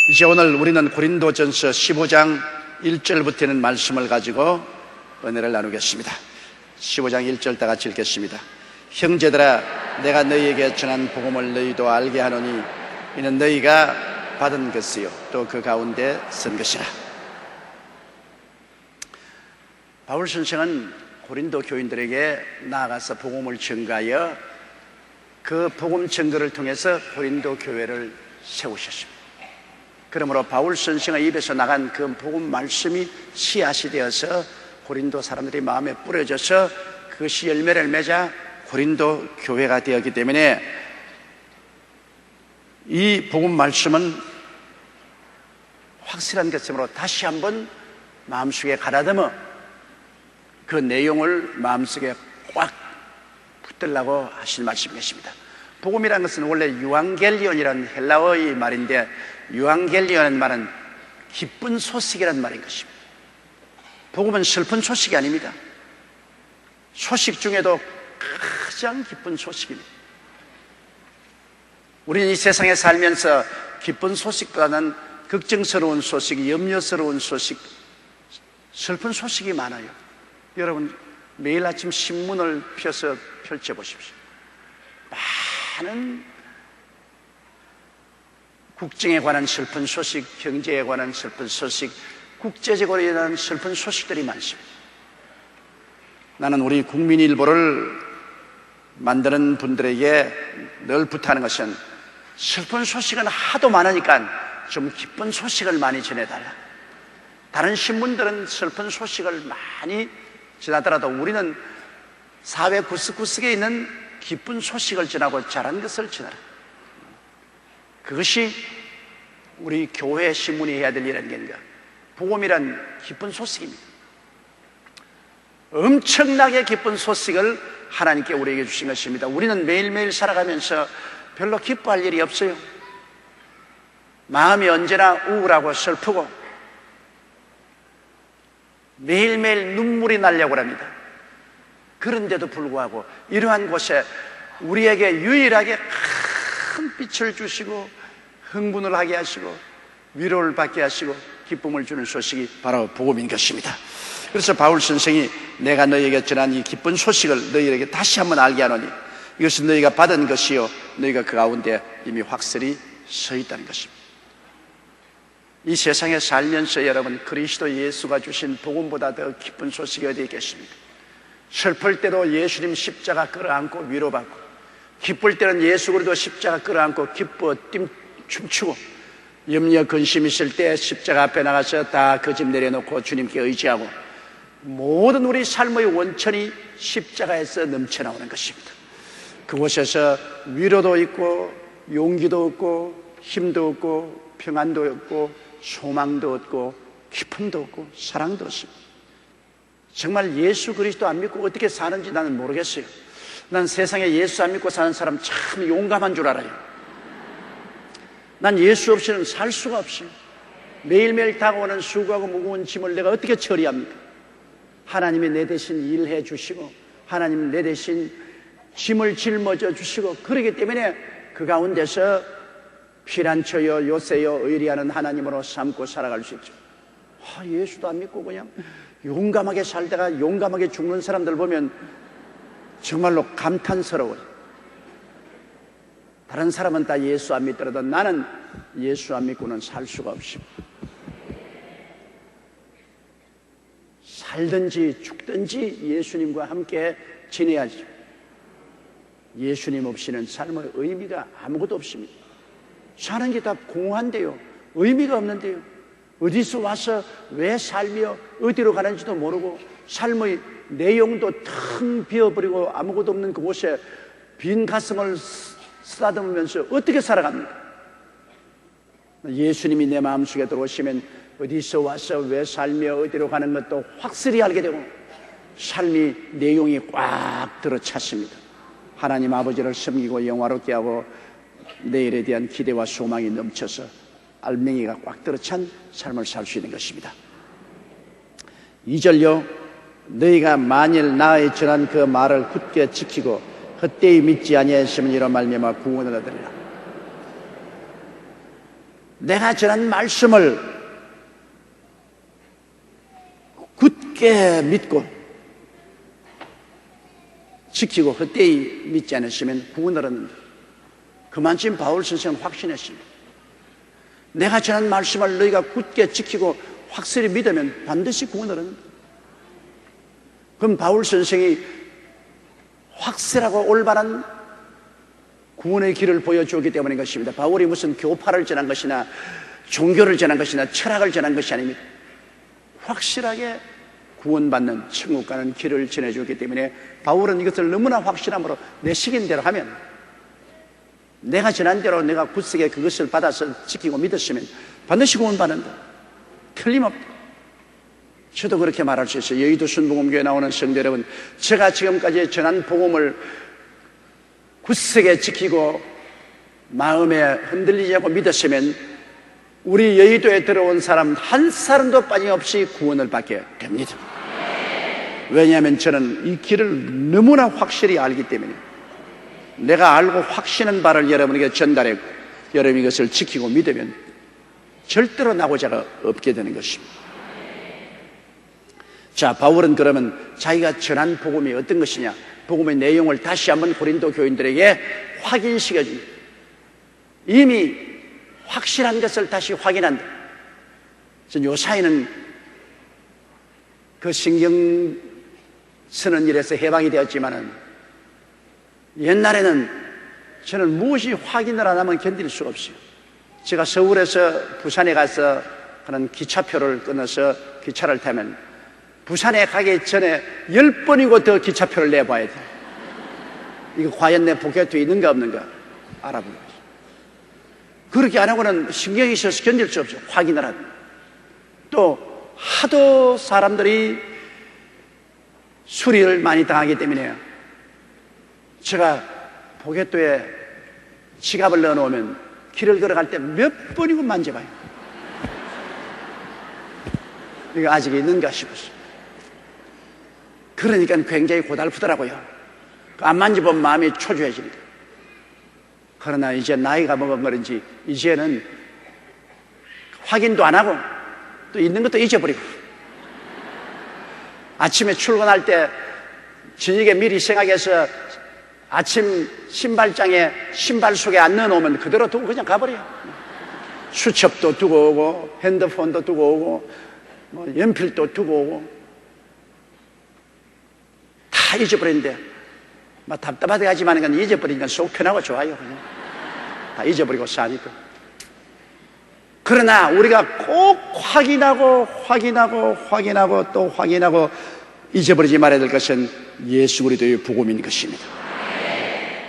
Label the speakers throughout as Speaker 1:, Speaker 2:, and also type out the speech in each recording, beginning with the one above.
Speaker 1: 이제 오늘 우리는 고린도전서 15장 1절부터 있는 말씀을 가지고 은혜를 나누겠습니다. 15장 1절 다 같이 읽겠습니다. 형제들아, 내가 너희에게 전한 복음을 너희도 알게 하노니 이는 너희가 받은 것이요 또 그 가운데 선 것이라. 바울 선생은 고린도 교인들에게 나아가서 복음을 전가하여 그 복음 전거를 통해서 고린도 교회를 세우셨습니다. 그러므로 바울 선생의 입에서 나간 그 복음 말씀이 씨앗이 되어서 고린도 사람들이 마음에 뿌려져서 그것이 열매를 맺어 고린도 교회가 되었기 때문에 이 복음 말씀은 확실한 것이므로 다시 한번 마음속에 가다듬어 그 내용을 마음속에 꽉 붙들라고 하신 말씀이십니다. 복음이라는 것은 원래 유앙겔리온이라는 헬라어의 말인데, 유앙겔리온이라는 말은 기쁜 소식이라는 말인 것입니다. 복음은 슬픈 소식이 아닙니다. 소식 중에도 가장 기쁜 소식입니다. 우리는 이 세상에 살면서 기쁜 소식보다는 걱정스러운 소식, 염려스러운 소식, 슬픈 소식이 많아요. 여러분, 매일 아침 신문을 펴서 펼쳐보십시오. 많은 국정에 관한 슬픈 소식, 경제에 관한 슬픈 소식, 국제적으로 일어나는 슬픈 소식들이 많습니다. 나는 우리 국민일보를 만드는 분들에게 늘 부탁하는 것은 슬픈 소식은 하도 많으니까 좀 기쁜 소식을 많이 전해달라. 다른 신문들은 슬픈 소식을 많이 전하더라도 우리는 사회 구석구석에 있는 기쁜 소식을 전하고 잘한 것을 전하라. 그것이 우리 교회 신문이 해야 될 일은 게인가? 복음이란 기쁜 소식입니다. 엄청나게 기쁜 소식을 하나님께 우리에게 주신 것입니다. 우리는 매일매일 살아가면서 별로 기뻐할 일이 없어요. 마음이 언제나 우울하고 슬프고 매일매일 눈물이 나려고 합니다. 그런데도 불구하고 이러한 곳에 우리에게 유일하게 큰 빛을 주시고 흥분을 하게 하시고 위로를 받게 하시고 기쁨을 주는 소식이 바로 복음인 것입니다. 그래서 바울 선생이 내가 너희에게 전한 이 기쁜 소식을 너희에게 다시 한번 알게 하노니 이것은 너희가 받은 것이요 너희가 그 가운데 이미 확실히 서 있다는 것입니다. 이 세상에 살면서 여러분, 그리스도 예수가 주신 복음보다 더 기쁜 소식이 어디 있겠습니까? 슬플 때도 예수님 십자가 끌어안고 위로받고, 기쁠 때는 예수 그리스도 십자가 끌어안고 기뻐 춤추고, 염려 근심 있을 때 십자가 앞에 나가서 다 그 짐 내려놓고 주님께 의지하고, 모든 우리 삶의 원천이 십자가에서 넘쳐나오는 것입니다. 그곳에서 위로도 있고 용기도 얻고 힘도 얻고 평안도 얻고 소망도 얻고 기쁨도 얻고 사랑도 얻습니다. 정말 예수 그리스도 안 믿고 어떻게 사는지 나는 모르겠어요. 난 세상에 예수 안 믿고 사는 사람 참 용감한 줄 알아요. 난 예수 없이는 살 수가 없어요. 매일매일 다가오는 수고하고 무거운 짐을 내가 어떻게 처리합니까? 하나님이 내 대신 일해 주시고 하나님이 내 대신 짐을 짊어져 주시고, 그렇기 때문에 그 가운데서 피난처여 요새여 의리하는 하나님으로 삼고 살아갈 수 있죠. 예수도 안 믿고 그냥 용감하게 살다가 용감하게 죽는 사람들 보면 정말로 감탄스러워요. 다른 사람은 다 예수 안 믿더라도 나는 예수 안 믿고는 살 수가 없습니다. 살든지 죽든지 예수님과 함께 지내야죠. 예수님 없이는 삶의 의미가 아무것도 없습니다. 사는 게 다 공허한데요, 의미가 없는데요, 어디서 와서 왜 살며 어디로 가는지도 모르고 삶의 내용도 텅 비어버리고 아무것도 없는 그곳에 빈 가슴을 쓰다듬으면서 어떻게 살아갑니까? 예수님이 내 마음속에 들어오시면 어디서 와서 왜 살며 어디로 가는 것도 확실히 알게 되고 삶이 내용이 꽉 들어찼습니다. 하나님 아버지를 섬기고 영화롭게 하고 내일에 대한 기대와 소망이 넘쳐서 알맹이가 꽉 들어찬 삶을 살 수 있는 것입니다. 2절요, 너희가 만일 나의 전한 그 말을 굳게 지키고 헛되이 믿지 아니하시면 이로 말미암아 구원을 얻으리라. 내가 전한 말씀을 굳게 믿고 지키고 헛되이 믿지 않으시면 구원을 얻는다. 그만큼 바울 선생은 확신했습니다. 내가 전한 말씀을 너희가 굳게 지키고 확실히 믿으면 반드시 구원을 얻는다. 그럼 바울 선생이 확실하고 올바른 구원의 길을 보여주었기 때문인 것입니다. 바울이 무슨 교파를 전한 것이나 종교를 전한 것이나 철학을 전한 것이 아닙니다. 확실하게 구원받는 천국 가는 길을 전해주었기 때문에 바울은 이것을 너무나 확실함으로 내 시킨 대로 하면, 내가 전한 대로 내가 굳세게 그것을 받아서 지키고 믿었으면 반드시 구원받는다. 틀림없다. 저도 그렇게 말할 수 있어요. 여의도 순복음교회 나오는 성도 여러분, 제가 지금까지 전한 복음을 굳세게 지키고 마음에 흔들리지 않고 믿었으면 우리 여의도에 들어온 사람 한 사람도 빠짐없이 구원을 받게 됩니다. 왜냐하면 저는 이 길을 너무나 확실히 알기 때문에, 내가 알고 확신한 바를 여러분에게 전달했고 여러분이 이것을 지키고 믿으면 절대로 나고자가 없게 되는 것입니다. 자, 바울은 그러면 자기가 전한 복음이 어떤 것이냐, 복음의 내용을 다시 한번 고린도 교인들에게 확인시켜줍니다. 이미 확실한 것을 다시 확인한다. 그래서 요 사이는 그 신경 쓰는 일에서 해방이 되었지만은, 옛날에는 저는 무엇이 확인을 안 하면 견딜 수가 없어요. 제가 서울에서 부산에 가서 하는 기차표를 끊어서 기차를 타면 부산에 가기 전에 10번이고 더 기차표를 내봐야 돼요. 이거 과연 내 포켓에 있는가 없는가 알아보는 거죠. 그렇게 안 하고는 신경이 있어서 견딜 수 없죠. 확인을 하고. 또 하도 사람들이 수리를 많이 당하기 때문에 제가 포켓도에 지갑을 넣어놓으면 길을 걸어갈 때 몇 번이고 만져봐요. 이거 아직 있는가 싶었어요. 그러니까 굉장히 고달프더라고요. 안 만져보면 마음이 초조해집니다. 그러나 이제 나이가 먹은 그런지 이제는 확인도 안 하고 또 있는 것도 잊어버리고, 아침에 출근할 때 저녁에 미리 생각해서 아침 신발장에 신발 속에 안 넣어놓으면 그대로 두고 그냥 가버려요. 수첩도 두고 오고 핸드폰도 두고 오고 뭐 연필도 두고 오고 다 잊어버리는데 막 답답하게 하지만 그냥 잊어버리니까 속 편하고 좋아요. 그냥 다 잊어버리고 사니까. 그러나 우리가 꼭 확인하고 또 확인하고 잊어버리지 말아야 될 것은 예수 그리스도의 복음인 것입니다.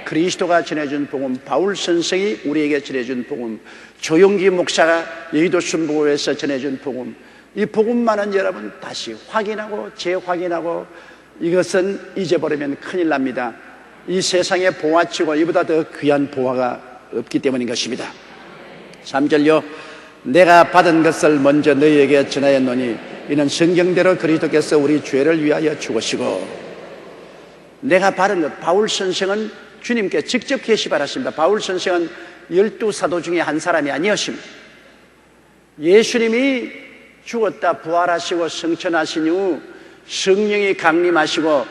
Speaker 1: 그리스도가 전해준 복음, 바울 선생이 우리에게 전해준 복음, 조용기 목사가 여의도 순복음에서 전해준 복음, 이 복음만은 여러분 다시 확인하고 재확인하고, 이것은 잊어버리면 큰일 납니다. 이 세상의 보화치고 이보다 더 귀한 보화가 없기 때문인 것입니다. 3절요. 내가 받은 것을 먼저 너희에게 전하였노니 이는 성경대로 그리스도께서 우리 죄를 위하여 죽으시고. 내가 받은 것, 바울 선생은 주님께 직접 계시받았습니다. 바울 선생은 12사도 중에 한 사람이 아니었습니다. 예수님이 죽었다 부활하시고 성천하신 후 성령이 강림하시고,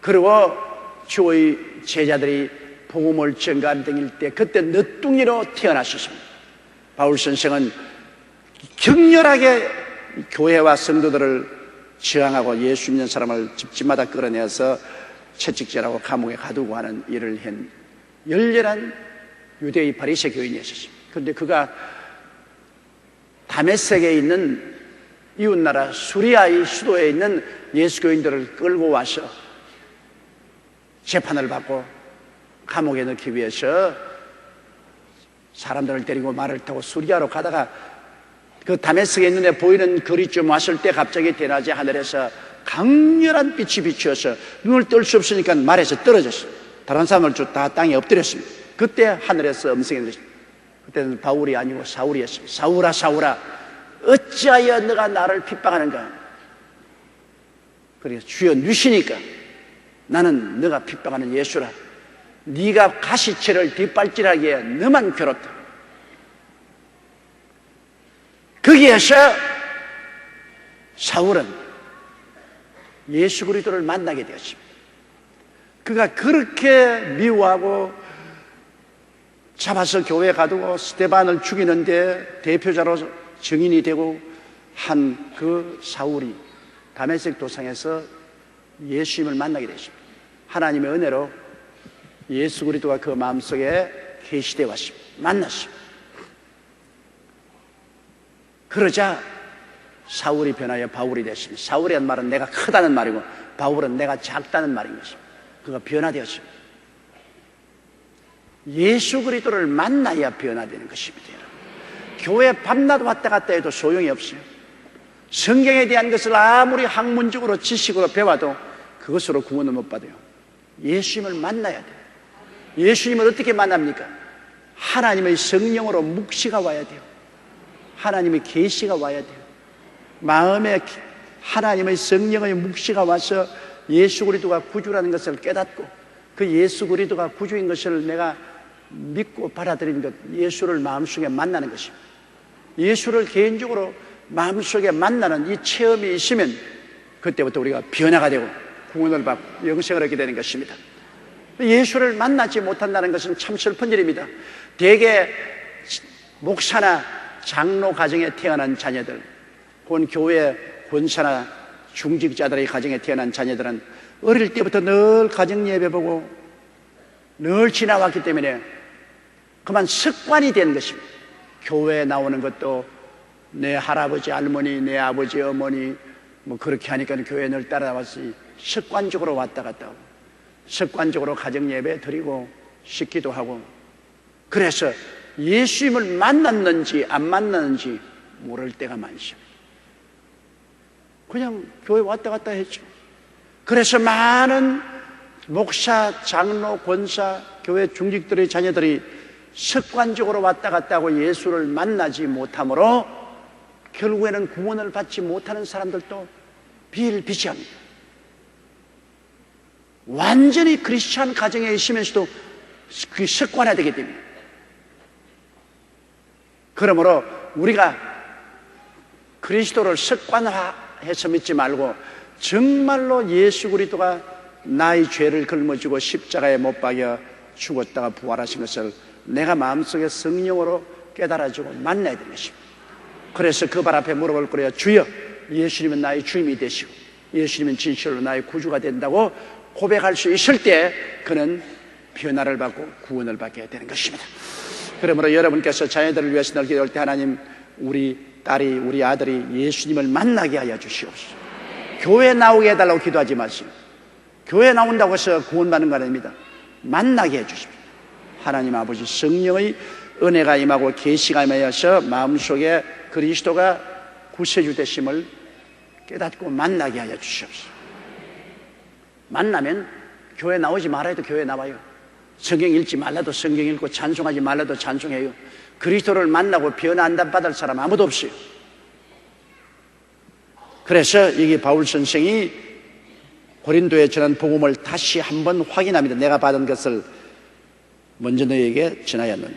Speaker 1: 그리고 주의 제자들이 복음을 전가하는 등일 때 그때 늦둥이로 태어나셨습니다. 바울 선생은 격렬하게 교회와 성도들을 저항하고 예수 믿는 사람을 집집마다 끌어내서 채찍질하고 감옥에 가두고 하는 일을 한 열렬한 유대의 바리새 교인이었습니다. 그런데 그가 다메섹에 있는 이웃나라 수리아의 수도에 있는 예수 교인들을 끌고 와서 재판을 받고 감옥에 넣기 위해서 사람들을 데리고 말을 타고 수리아로 가다가 그 다메섹에 있는 데 보이는 거리쯤 왔을 때 갑자기 대낮에 하늘에서 강렬한 빛이 비추어서 눈을 뜰 수 없으니까 말에서 떨어졌어요. 다른 사람을 다 땅에 엎드렸습니다. 그때 하늘에서 음성이 들렸습니다. 그때는 바울이 아니고 사울이었습니다. 사울아 사울아 어찌하여 너가 나를 핍박하는가? 그래서 주여 누시니까 나는 너가 핍박하는 예수라. 네가 가시체를 뒷발질하기에 너만 괴롭다. 거기에서 사울은 예수 그리스도를 만나게 되었습니다. 그가 그렇게 미워하고 잡아서 교회에 가두고 스데반을 죽이는데 대표자로 증인이 되고 한 그 사울이 다메섹 도상에서 예수님을 만나게 되었습니다. 하나님의 은혜로 예수 그리스도가 그 마음속에 계시되어 왔습니다. 만났습니다. 그러자 사울이 변하여 바울이 됐습니다. 사울이란 말은 내가 크다는 말이고 바울은 내가 작다는 말인 것입니다. 그가 변화되었습니다. 예수 그리스도를 만나야 변화되는 것입니다. 교회 밤낮 왔다 갔다 해도 소용이 없어요. 성경에 대한 것을 아무리 학문적으로 지식으로 배워도 그것으로 구원을 못 받아요. 예수님을 만나야 돼요. 예수님을 어떻게 만납니까? 하나님의 성령으로 묵시가 와야 돼요. 하나님의 계시가 와야 돼요. 마음에 하나님의 성령의 묵시가 와서 예수 그리스도가 구주라는 것을 깨닫고 그 예수 그리스도가 구주인 것을 내가 믿고 받아들이는 것, 예수를 마음속에 만나는 것입니다. 예수를 개인적으로 마음속에 만나는 이 체험이 있으면 그때부터 우리가 변화가 되고 구원을 받고 영생을 얻게 되는 것입니다. 예수를 만나지 못한다는 것은 참 슬픈 일입니다. 대개 목사나 장로 가정에 태어난 자녀들, 혹은 교회 권사나 중직자들의 가정에 태어난 자녀들은 어릴 때부터 늘 가정 예배 보고 늘 지나왔기 때문에 그만 습관이 된 것입니다. 교회에 나오는 것도 내 할아버지, 할머니, 내 아버지, 어머니 뭐 그렇게 하니까 교회에 늘 따라왔으니 습관적으로 왔다 갔다 하고 습관적으로 가정 예배 드리고 씻기도 하고 그래서 예수님을 만났는지 안 만났는지 모를 때가 많습니다. 그냥 교회 왔다 갔다 했죠. 그래서 많은 목사, 장로, 권사, 교회 중직들의 자녀들이 습관적으로 왔다 갔다 하고 예수를 만나지 못하므로 결국에는 구원을 받지 못하는 사람들도 비일비재합니다. 완전히 크리스찬 가정에 있으면서도 그게 습관화되게 됩니다. 그러므로 우리가 그리스도를 습관화해서 믿지 말고 정말로 예수 그리스도가 나의 죄를 걸머지고 십자가에 못 박여 죽었다가 부활하신 것을 내가 마음속에 성령으로 깨달아주고 만나야 되는 것입니다. 그래서 그 발 앞에 무릎을 꿇어야 주여 예수님은 나의 주님이 되시고 예수님은 진실로 나의 구주가 된다고 고백할 수 있을 때 그는 변화를 받고 구원을 받게 되는 것입니다. 그러므로 여러분께서 자녀들을 위해서 늘 기도할 때 하나님 우리 딸이 우리 아들이 예수님을 만나게 하여 주시옵소서. 교회 나오게 해달라고 기도하지 마시고 교회 나온다고 해서 구원받는 거 아닙니다. 만나게 해주십시오. 하나님 아버지 성령의 은혜가 임하고 계시가 임하여서 마음속에 그리스도가 구세주 되심을 깨닫고 만나게 하여 주시옵소서. 만나면 교회 나오지 말아야 해도 교회 나와요. 성경 읽지 말라도 성경 읽고 찬송하지 말라도 찬송해요. 그리스도를 만나고 변화한다 받을 사람 아무도 없어요. 그래서 이게 바울 선생이 고린도에 전한 복음을 다시 한번 확인합니다. 내가 받은 것을 먼저 너희에게 전하였노니.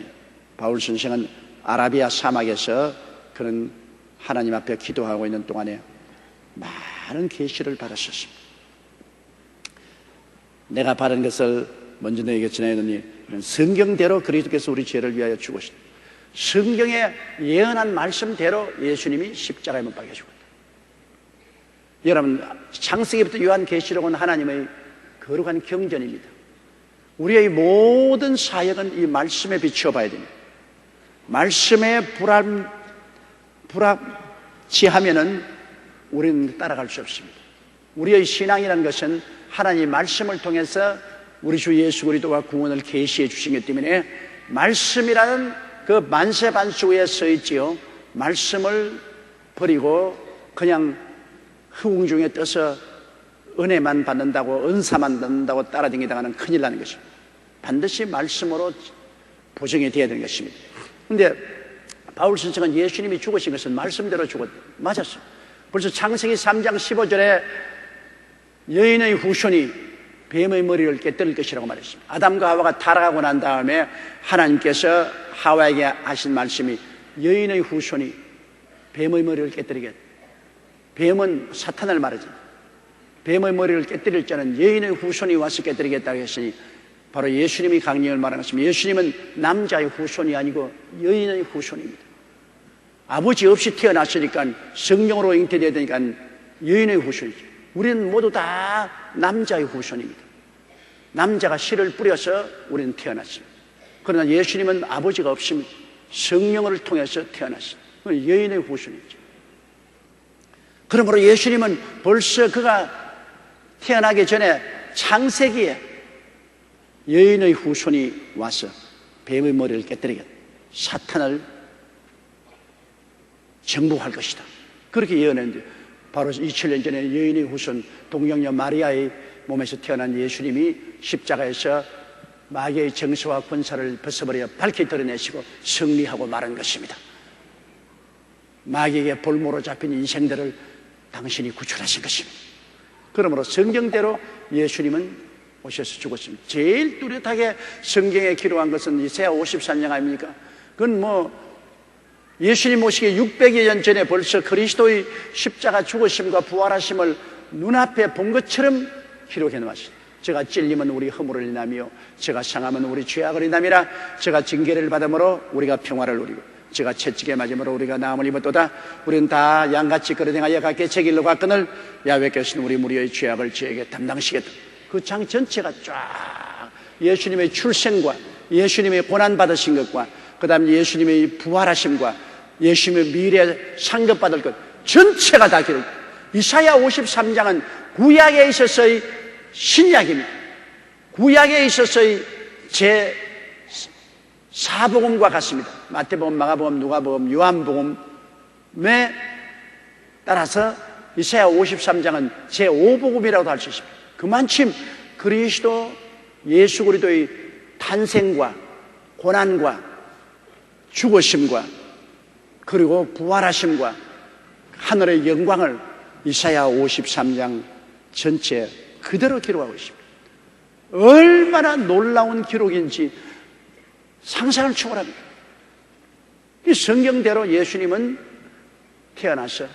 Speaker 1: 바울 선생은 아라비아 사막에서 그는 하나님 앞에 기도하고 있는 동안에 많은 계시를 받았었습니다. 내가 받은 것을 먼저 너희에게 전하였노니 성경대로 그리스도께서 우리 죄를 위하여 죽으시다. 성경에 예언한 말씀대로 예수님이 십자가에 못 박혀 죽었다. 여러분 창세기부터 요한계시록은 하나님의 거룩한 경전입니다. 우리의 모든 사역은 이 말씀에 비추어 봐야 됩니다. 말씀에 불합치하면은 우리는 따라갈 수 없습니다. 우리의 신앙이라는 것은 하나님의 말씀을 통해서 우리 주 예수 그리스도가 구원을 계시해 주신 것 때문에 말씀이라는 그 만세반수 위에 서 있지요. 말씀을 버리고 그냥 허공 중에 떠서 은혜만 받는다고 은사만 받는다고 따라다니다가는 큰일 나는 것입니다. 반드시 말씀으로 보정이 되어야 되는 것입니다. 그런데 바울 선생은 예수님이 죽으신 것은 말씀대로 맞았어요. 벌써 창세기 3장 15절에 여인의 후손이 뱀의 머리를 깨뜨릴 것이라고 말했습니다. 아담과 하와가 타락하고 난 다음에 하나님께서 하와에게 하신 말씀이 여인의 후손이 뱀의 머리를 깨뜨리겠다. 뱀은 사탄을 말하지. 뱀의 머리를 깨뜨릴 자는 여인의 후손이 와서 깨뜨리겠다고 했으니 바로 예수님이 강령을 말하는 것입니다. 예수님은 남자의 후손이 아니고 여인의 후손입니다. 아버지 없이 태어났으니까 성령으로 잉태되어야 되니까 여인의 후손이죠. 우리는 모두 다 남자의 후손입니다. 남자가 씨를 뿌려서 우리는 태어났습니다. 그러나 예수님은 아버지가 없습니다. 성령을 통해서 태어났습니다. 여인의 후손이죠. 그러므로 예수님은 벌써 그가 태어나기 전에 창세기에 여인의 후손이 와서 뱀의 머리를 깨뜨리겠다. 사탄을 정복할 것이다. 그렇게 예언했는데 바로 2000년 전에 여인의 후손 동정녀 마리아의 몸에서 태어난 예수님이 십자가에서 마귀의 정수와 권사를 벗어버려 밝히 드러내시고 승리하고 말한 것입니다. 마귀에게 볼모로 잡힌 인생들을 당신이 구출하신 것입니다. 그러므로 성경대로 예수님은 오셔서 죽었습니다. 제일 뚜렷하게 성경에 기록한 것은 이사야 53장 아닙니까? 그건 예수님 오시기 600여 년 전에 벌써 그리스도의 십자가 죽으심과 부활하심을 눈앞에 본 것처럼 기록해 놓았습니다. 제가 찔림은 우리 허물을 인하며 제가 상함은 우리 죄악을 인함이라. 제가 징계를 받음으로 우리가 평화를 누리고 제가 채찍에 맞음으로 우리가 나음을 입었도다. 우리는 다 양같이 그러댕하여 각기 제 길로 갔거늘 야훼께서는 우리 무리의 죄악을 저에게 담당시겠다. 그 장 전체가 쫙 예수님의 출생과 예수님의 고난받으신 것과 그 다음에 예수님의 부활하심과 예수님의 미래에 상급받을 것 전체가 다 기록. 이사야 53장은 구약에 있어서의 신약입니다. 구약에 있어서의 제 사복음과 같습니다. 마태복음, 마가복음, 누가복음, 요한복음에 따라서 이사야 53장은 제 5복음이라고도 할 수 있습니다. 그만큼 그리스도 예수 그리스도의 탄생과 고난과 죽으심과 그리고 부활하심과 하늘의 영광을 이사야 53장 전체 그대로 기록하고 있습니다. 얼마나 놀라운 기록인지 상상을 초월합니다. 이 성경대로 예수님은 태어나서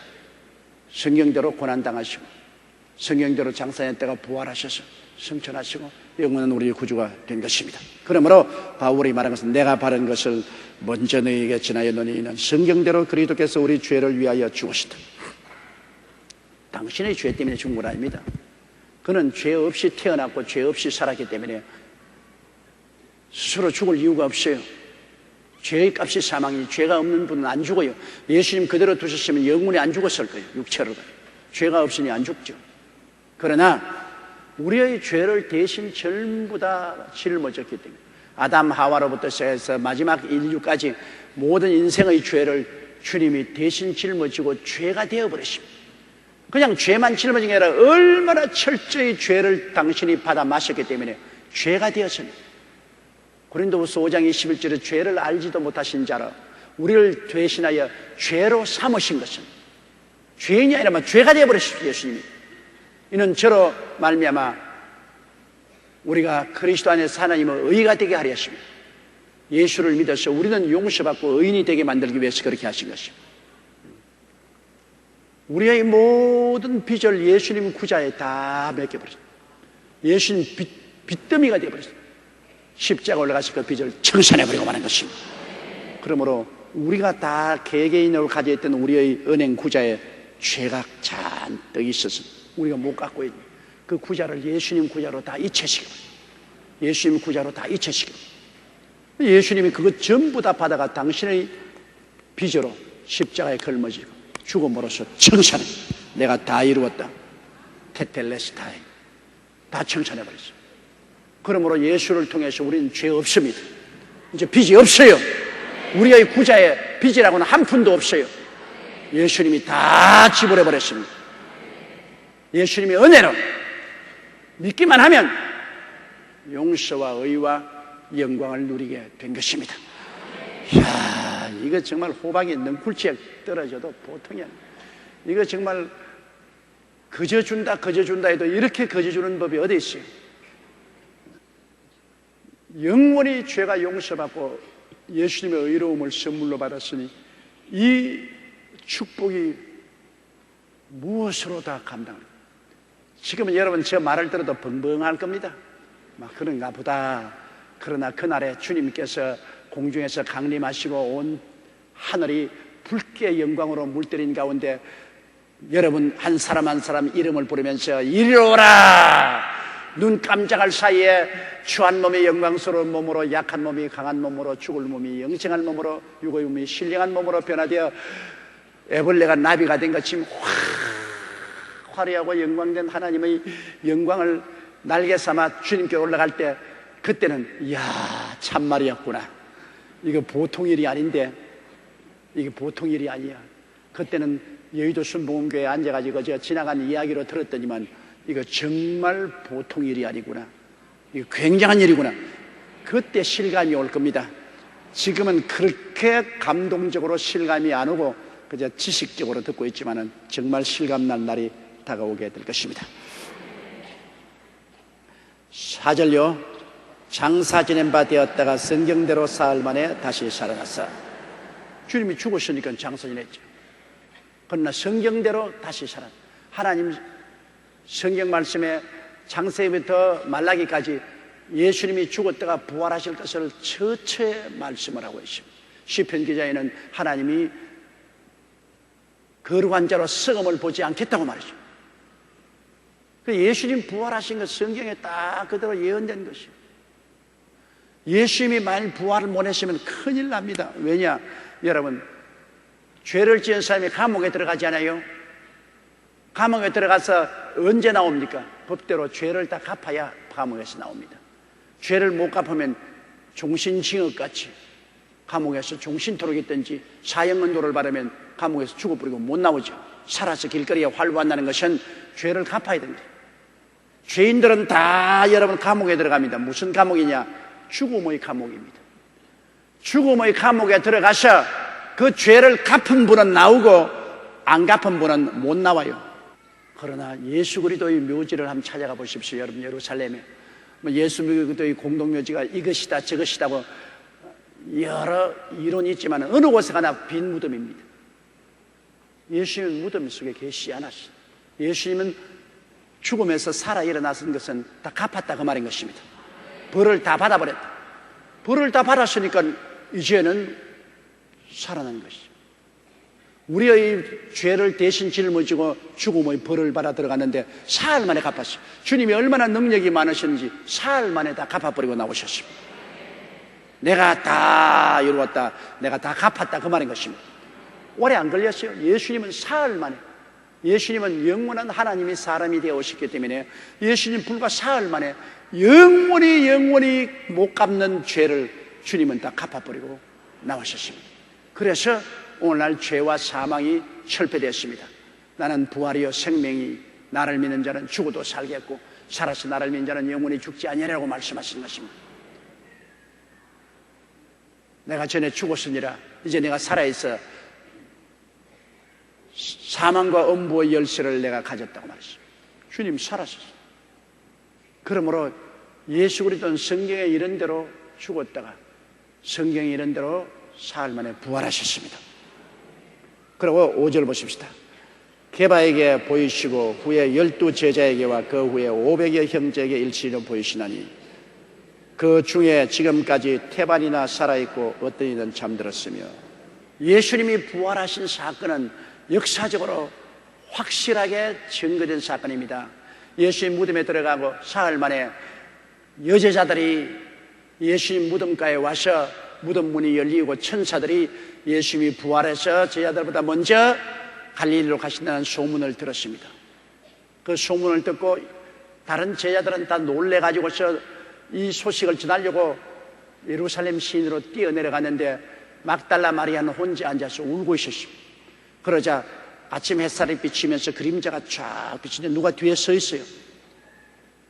Speaker 1: 성경대로 고난당하시고 성경대로 장사했다가 부활하셔서 승천하시고 영원한 우리의 구주가 된 것입니다. 그러므로 바울이 말한 것은 내가 바른 것을 먼저 너희에게 전하였노니 이는 성경대로 그리스도께서 우리 죄를 위하여 죽으시다. 당신의 죄 때문에 죽은 건 아닙니다. 그는 죄 없이 태어났고 죄 없이 살았기 때문에 스스로 죽을 이유가 없어요. 죄의 값이 사망이, 죄가 없는 분은 안 죽어요. 예수님 그대로 두셨으면 영원히 안 죽었을 거예요. 육체로. 죄가 없으니 안 죽죠. 그러나 우리의 죄를 대신 전부 다 짊어졌기 때문에 아담 하와로부터 시작해서 마지막 인류까지 모든 인생의 죄를 주님이 대신 짊어지고 죄가 되어버렸습니다. 그냥 죄만 짊어진 게 아니라 얼마나 철저히 죄를 당신이 받아 마셨기 때문에 죄가 되었습니다. 고린도후서 5장 21절에 죄를 알지도 못하신 자라 우리를 대신하여 죄로 삼으신 것은 죄인이 아니라면 죄가 되어버렸습니다. 예수님이. 이는 저로 말미암아 우리가 그리스도 안에서 하나님의 의가 되게 하려 하십니다. 예수를 믿어서 우리는 용서받고 의인이 되게 만들기 위해서 그렇게 하신 것입니다. 우리의 모든 빚을 예수님 구자에 다 맡겨버렸습니다. 예수님 빚더미가 되어버렸습니다. 십자가 올라가서 그 빚을 청산해버리고 마는 것입니다. 그러므로 우리가 다 개개인으로 가지고 있던 우리의 은행 구자에 죄가 잔뜩 있어서 우리가 못 갖고 있는 그 구자를 예수님 구자로 다 이체시키고 예수님 구자로 다 이체시키고 예수님이 그것 전부 다 받아가 당신의 빚으로 십자가에 걸머지고 죽음으로써 청산해. 내가 다 이루었다. 테텔레스타이. 다 청산해버렸어. 그러므로 예수를 통해서 우리는 죄 없습니다. 이제 빚이 없어요. 우리의 구자에 빚이라고는 한 푼도 없어요. 예수님이 다 지불해버렸습니다. 예수님의 은혜로 믿기만 하면 용서와 의와 영광을 누리게 된 것입니다. 이야, 이거 정말 호박이 능쿨치에 떨어져도 보통이 아니에요. 이거 정말 거저 준다 해도 이렇게 거저 주는 법이 어디 있어요? 영원히 죄가 용서받고 예수님의 의로움을 선물로 받았으니 이 축복이 무엇으로 다 감당합니까? 지금은 여러분 저 말을 들어도 벙벙할 겁니다. 막 그런가 보다. 그러나 그날에 주님께서 공중에서 강림하시고 온 하늘이 붉게 영광으로 물들인 가운데 여러분 한 사람 한 사람 이름을 부르면서 이리 오라! 눈 깜짝할 사이에 추한 몸이 영광스러운 몸으로, 약한 몸이 강한 몸으로, 죽을 몸이 영생한 몸으로, 육의 몸이 신령한 몸으로 변화되어 애벌레가 나비가 된 것처럼 화려하고 영광된 하나님의 영광을 날개 삼아 주님께 올라갈 때, 그때는 이야 참말이었구나, 이거 보통 일이 아닌데, 이게 보통 일이 아니야. 그때는 여의도 순복음교회에 앉아가지고 제가 지나간 이야기로 들었더니만 이거 정말 보통 일이 아니구나, 이거 굉장한 일이구나. 그때 실감이 올 겁니다. 지금은 그렇게 감동적으로 실감이 안 오고 그저 지식적으로 듣고 있지만은 정말 실감날 날이 다가오게 될 것입니다. 4절요. 장사 지낸 바 되었다가 성경대로 사흘 만에 다시 살아났어. 주님이 죽으시니까 장사 지냈죠. 그러나 성경대로 다시 살았다. 하나님 성경 말씀에 창세기부터 말라기까지 예수님이 죽었다가 부활하실 것을 처처에 말씀을 하고 있습니다. 시편 기자에는 하나님이 거룩한 자로 썩음을 보지 않겠다고 말이죠. 예수님 부활하신 것 성경에 딱 그대로 예언된 것이에요. 예수님이 만일 부활을 못 했으면 큰일 납니다. 왜냐? 여러분, 죄를 지은 사람이 감옥에 들어가지 않아요? 감옥에 들어가서 언제 나옵니까? 법대로 죄를 다 갚아야 감옥에서 나옵니다. 죄를 못 갚으면 종신징역같이 감옥에서 종신토록 있든지 사형언도를 받으면 감옥에서 죽어버리고 못 나오죠. 살아서 길거리에 활보한다는 것은 죄를 갚아야 됩니다. 죄인들은 다 여러분 감옥에 들어갑니다. 무슨 감옥이냐? 죽음의 감옥입니다. 죽음의 감옥에 들어가서 그 죄를 갚은 분은 나오고 안 갚은 분은 못 나와요. 그러나 예수 그리스도의 묘지를 한번 찾아가 보십시오. 여러분 예루살렘에 예수 그리스도의 공동묘지가 이것이다 저것이다고 여러 이론이 있지만 어느 곳에 가나 빈 무덤입니다. 예수님은 무덤 속에 계시지 않았어요. 예수님은 죽음에서 살아 일어나신 것은 다 갚았다 그 말인 것입니다. 벌을 다 받아버렸다. 벌을 다 받았으니까 이제는 살아난 것이죠. 우리의 죄를 대신 짊어지고 죽음의 벌을 받아 들어갔는데 사흘 만에 갚았어요. 주님이 얼마나 능력이 많으셨는지 사흘 만에 다 갚아버리고 나오셨습니다. 내가 다 이루었다, 내가 다 갚았다 그 말인 것입니다. 오래 안 걸렸어요. 예수님은 사흘 만에, 예수님은 영원한 하나님이 사람이 되어 오셨기 때문에 예수님 불과 사흘 만에 영원히 못 갚는 죄를 주님은 다 갚아버리고 나오셨습니다. 그래서 오늘날 죄와 사망이 철폐되었습니다. 나는 부활이요 생명이, 나를 믿는 자는 죽어도 살겠고 살아서 나를 믿는 자는 영원히 죽지 아니하리라고 말씀하신 것입니다. 내가 전에 죽었으니라 이제 내가 살아있어 사망과 엄부의 열쇠를 내가 가졌다고 말했어요. 주님 살아셨어요. 그러므로 예수 그리스도는 성경에 이런 대로 죽었다가 성경에 이런 대로 사흘 만에 부활하셨습니다. 그리고 5절 보십시다. 게바에게 보이시고 후에 12 제자에게와 그 후에 500여 형제에게 일시로 보이시나니 그 중에 지금까지 태반이나 살아있고 어떤 이든 잠들었으며. 예수님이 부활하신 사건은 역사적으로 확실하게 증거된 사건입니다. 예수님 무덤에 들어가고 사흘 만에 여제자들이 예수님 무덤가에 와서 무덤 문이 열리고 천사들이 예수님이 부활해서 제자들보다 먼저 갈릴리로 가신다는 소문을 들었습니다. 그 소문을 듣고 다른 제자들은 다 놀래가지고서 이 소식을 전하려고 예루살렘 시내로 뛰어내려갔는데 막달라 마리아는 혼자 앉아서 울고 있었습니다. 그러자 아침 햇살이 비치면서 그림자가 쫙 비치는데 누가 뒤에 서 있어요.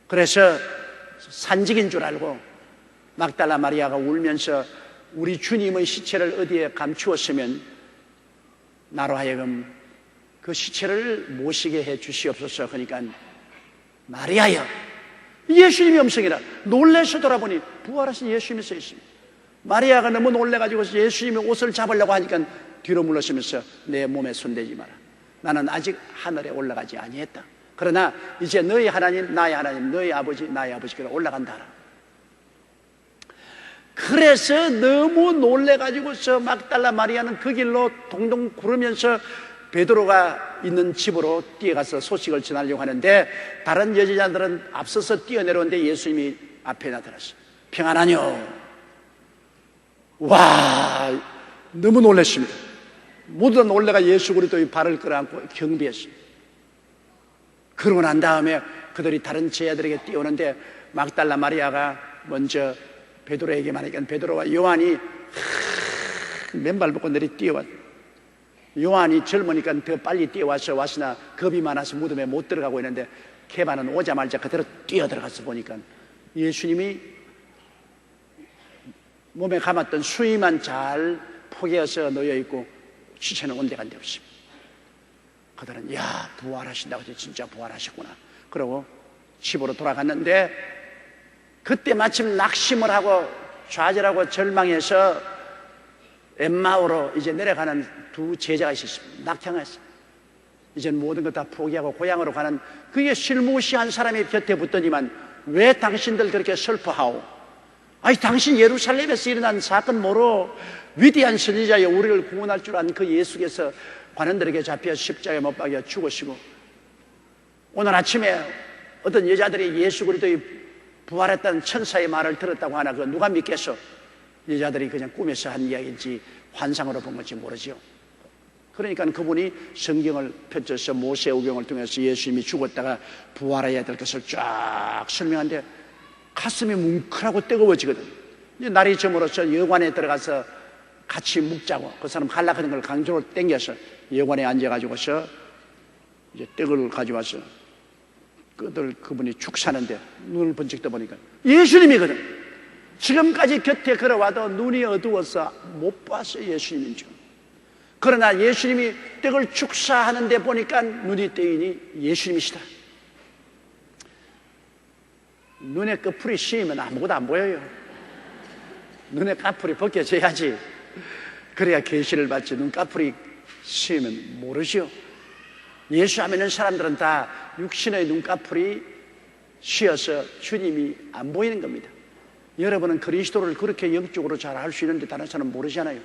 Speaker 1: 그래서 산직인 줄 알고 막달라 마리아가 울면서 우리 주님의 시체를 어디에 감추었으면 나로 하여금 그 시체를 모시게 해 주시옵소서. 그러니까 마리아여, 예수님이 음성이라 놀라서 돌아보니 부활하신 예수님이 서 있습니다. 마리아가 너무 놀래가지고 예수님의 옷을 잡으려고 하니까 뒤로 물러서면서 내 몸에 손대지 마라. 나는 아직 하늘에 올라가지 아니했다. 그러나 이제 너희 하나님, 나의 하나님, 너희 아버지, 나의 아버지께로 올라간다 하라. 그래서 너무 놀래가지고서 막달라 마리아는 그 길로 동동 구르면서 베드로가 있는 집으로 뛰어가서 소식을 전하려고 하는데, 다른 여제자들은 앞서서 뛰어내려오는데 예수님이 앞에 나타났어요. 평안하뇨. 와, 너무 놀랐습니다. 모두 다 놀래가 예수 그리스도의 발을 끌어안고 경배했습니다. 그러고 난 다음에 그들이 다른 제자들에게 뛰어오는데, 막달라 마리아가 먼저 베드로에게 말하니까 베드로와 요한이 맨발 벗고 내리 뛰어왔어요. 요한이 젊으니까 더 빨리 뛰어와서 왔으나 겁이 많아서 무덤에 못 들어가고 있는데, 케바는 오자마자 그대로 뛰어들어가서 보니까 예수님이 몸에 감았던 수의만 잘 포개어서 놓여있고 시체는 온데간데 없습니다. 그들은 야, 부활하신다고 해서 진짜 부활하셨구나. 그러고 집으로 돌아갔는데, 그때 마침 낙심을 하고 좌절하고 절망해서 엠마오로 이제 내려가는 두 제자가 있었습니다. 낙향했어요. 이제 모든 것 다 포기하고 고향으로 가는, 그게 실무시한 사람이 곁에 붙더니만 왜 당신들 그렇게 슬퍼하오? 아니, 당신 예루살렘에서 일어난 사건 모로 위대한 선지자여 우리를 구원할 줄 아는 그 예수께서 관원들에게 잡혀 십자가에 못 박여 죽으시고, 오늘 아침에 어떤 여자들이 예수 그리스도의 부활했다는 천사의 말을 들었다고 하나, 그 누가 믿겠어? 여자들이 그냥 꿈에서 한 이야기인지 환상으로 본 건지 모르죠. 그러니까 그분이 성경을 펼쳐서 모세오경을 통해서 예수님이 죽었다가 부활해야 될 것을 쫙 설명하는데 가슴이 뭉클하고 뜨거워지거든. 이제 날이 저물어서 여관에 들어가서 같이 묵자고, 그 사람 할락하는 걸 강제로 땡겨서 여관에 앉아가지고서 이제 떡을 가져와서 그분이 축사하는데 눈을 번쩍 떠보니까 예수님이거든. 지금까지 곁에 걸어와도 눈이 어두워서 못 봤어요, 예수님인 줄. 그러나 예수님이 떡을 축사하는데 보니까 눈이 뜨이니 예수님이시다. 눈에 끝풀이 씌이면 아무것도 안 보여요. 눈에 까풀이 벗겨져야지. 그래야 계시를 받지. 눈 까풀이 씌이면 모르죠. 예수 하면은 사람들은 다 육신의 눈꺼풀이 쉬어서 주님이 안 보이는 겁니다. 여러분은 그리스도를 그렇게 영적으로 잘 알 수 있는데 다른 사람은 모르잖아요.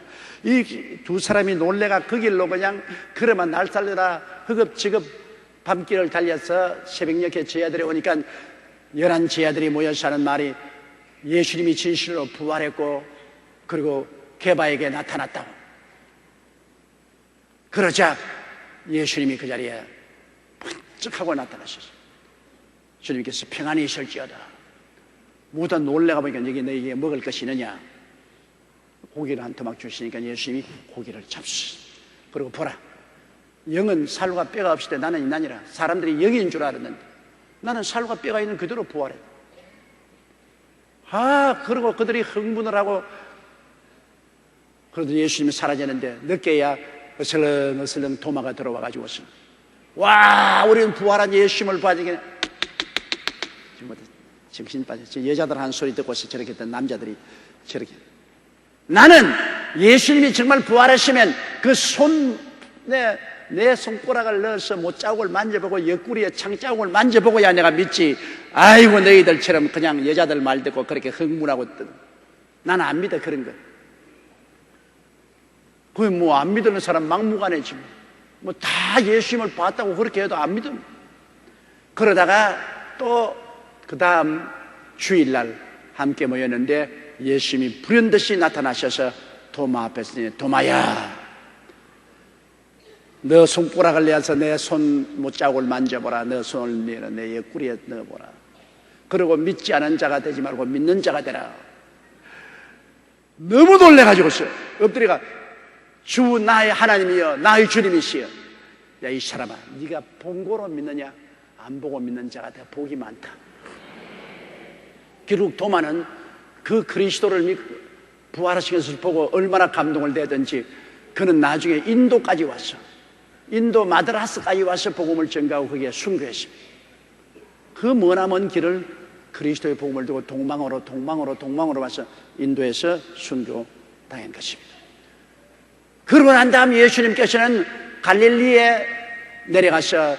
Speaker 1: 이 두 사람이 놀래가 그 길로 그냥 그러면 날 살려라 허겁지겁 밤길을 달려서 새벽녘에 제자들이 오니까 11 제자들이 모여서 하는 말이 예수님이 진실로 부활했고 그리고 게바에게 나타났다고. 그러자 예수님이 그 자리에 번쩍하고 나타나셨어요. 주님께서 평안히 있을지어다. 모두 놀래가 보니까 여기 너에게 먹을 것이 있느냐. 고기를 한 토막 주시니까 예수님이 고기를 잡수셨어요. 그리고 보라, 영은 살과 뼈가 없을 때 나는 있나니라. 사람들이 영인 줄 알았는데 나는 살과 뼈가 있는 그대로 부활해. 그리고 그들이 흥분을 하고 그러더니 예수님이 사라지는데 늦게야 어슬렁어슬렁 도마가 들어와가지고 와, 우리는 부활한 예수님을 봐야지. 정신 빠졌지. 여자들 한 소리 듣고서 저렇게 했던 남자들이 저렇게. 나는 예수님이 정말 부활하시면 그 내 손가락을 넣어서 못자국을 만져보고 옆구리에 창자국을 만져보고야 내가 믿지. 아이고, 너희들처럼 그냥 여자들 말 듣고 그렇게 흥분하고. 나는 안 믿어, 그런 거. 그게 뭐 안 믿는 사람 막무가내지. 뭐 다 예수님을 봤다고 그렇게 해도 안 믿음. 그러다가 또 그 다음 주일날 함께 모였는데 예수님이 불현듯이 나타나셔서 도마 앞에 서니 도마야, 너 손가락을 내어서 내 손 못자국을 만져보라. 너 손을 내어 내 옆구리에 넣어보라. 그리고 믿지 않은 자가 되지 말고 믿는 자가 되라. 너무 놀래가지고서 엎드려가 주 나의 하나님이여 나의 주님이시여. 야, 이 사람아, 네가 본고로 믿느냐 안 보고 믿는 자가 더 복이 많다. 결국 도마는 그 그리스도를 믿고 부활하신 것을 보고 얼마나 감동을 내든지 그는 나중에 인도까지 왔어. 인도 마드라스까지 와서 복음을 전가하고 거기에 순교했습니다. 그 머나먼 길을 그리스도의 복음을 두고 동방으로 와서 인도에서 순교당한 것입니다. 그러고 난 다음 예수님께서는 갈릴리에 내려가서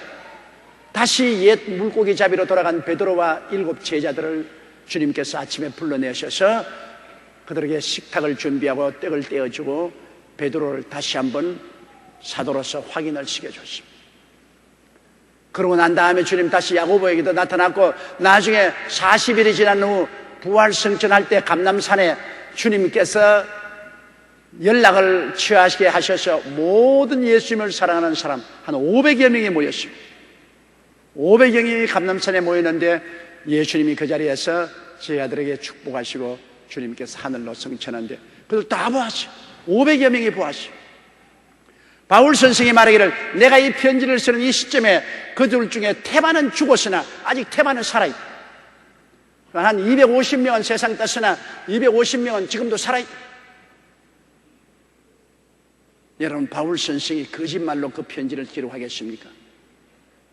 Speaker 1: 다시 옛 물고기 잡이로 돌아간 베드로와 7 제자들을 주님께서 아침에 불러내셔서 그들에게 식탁을 준비하고 떡을 떼어주고 베드로를 다시 한번 사도로서 확인을 시켜줬습니다. 그러고 난 다음에 주님 다시 야고보에게도 나타났고, 나중에 40일이 지난 후 부활승천할 때 감람산에 주님께서 연락을 취하시게 하셔서 모든 예수님을 사랑하는 사람 한 500여 명이 모였습니다. 500여 명이 감람산에 모였는데 예수님이 그 자리에서 제자들에게 축복하시고 주님께서 하늘로 승천한데 그들 다 보았어요. 500여 명이 보았어요. 바울 선생이 말하기를 내가 이 편지를 쓰는 이 시점에 그들 중에 테마는 죽었으나 아직 테마는 살아있다. 한 250명은 세상 떴으나 250명은 지금도 살아있다. 여러분, 바울 선생이 거짓말로 그 편지를 기록하겠습니까?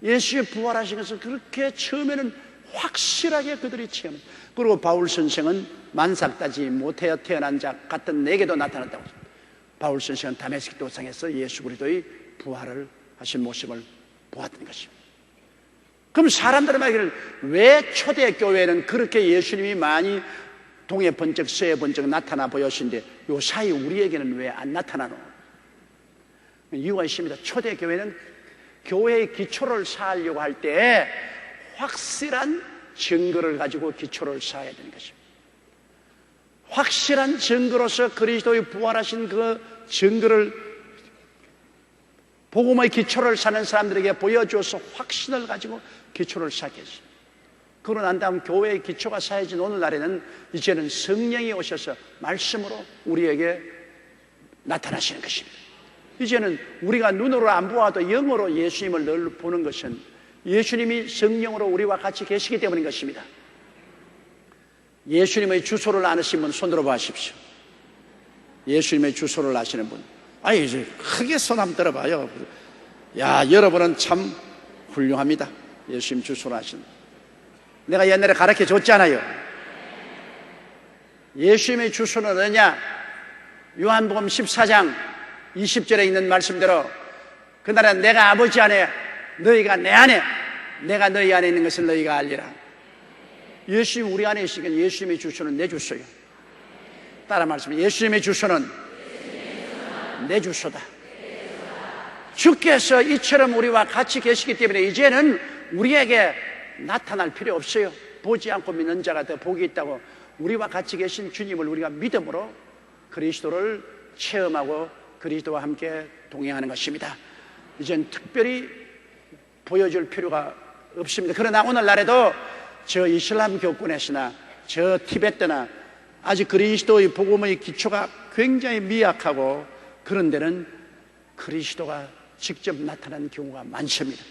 Speaker 1: 예수의 부활하신 것을 그렇게 처음에는 확실하게 그들이 체험했다. 그리고 바울 선생은 만삭따지 못하여 태어난 자 같은 내게도 나타났다고 합니다. 바울 선생은 다메섹 도상에서 예수 그리스도의 부활을 하신 모습을 보았던 것입니다. 그럼 사람들의 말기를 왜 초대교회는 그렇게 예수님이 많이 동해 번쩍 서해 번쩍 나타나 보였는데 요 사이 우리에게는 왜 안 나타나노? 이유가 있습니다. 초대교회는 교회의 기초를 쌓으려고 할 때 확실한 증거를 가지고 기초를 쌓아야 되는 것입니다. 확실한 증거로서 그리스도의 부활하신 그 증거를 복음의 기초를 사는 사람들에게 보여주어서 확신을 가지고 기초를 쌓게 했습니다. 그러고 난 다음 교회의 기초가 쌓여진 오늘날에는 이제는 성령이 오셔서 말씀으로 우리에게 나타나시는 것입니다. 이제는 우리가 눈으로 안 보아도 영으로 예수님을 늘 보는 것은 예수님이 성령으로 우리와 같이 계시기 때문인 것입니다. 예수님의 주소를 아시는 분 손 들어봐 주십시오. 예수님의 주소를 아시는 분, 아니 이제 크게 손 한번 들어봐요. 야, 여러분은 참 훌륭합니다. 예수님 주소를 아시는 분. 내가 옛날에 가르쳐 줬잖아요. 예수님의 주소는 어디냐? 요한복음 14장 20절에 있는 말씀대로 그날은 내가 아버지 안에 너희가 내 안에 내가 너희 안에 있는 것을 너희가 알리라. 예수님 우리 안에 있으니까 예수님의 주소는 내 주소예요. 따라 말씀해. 예수님의 주소는 내 주소다. 주께서 이처럼 우리와 같이 계시기 때문에 이제는 우리에게 나타날 필요 없어요. 보지 않고 믿는 자가 더 복이 있다고. 우리와 같이 계신 주님을 우리가 믿음으로 그리스도를 체험하고 그리스도와 함께 동행하는 것입니다. 이젠 특별히 보여줄 필요가 없습니다. 그러나 오늘날에도 저 이슬람 교권에서나 저 티베트나 아직 그리스도의 복음의 기초가 굉장히 미약하고 그런 데는 그리스도가 직접 나타나는 경우가 많습니다.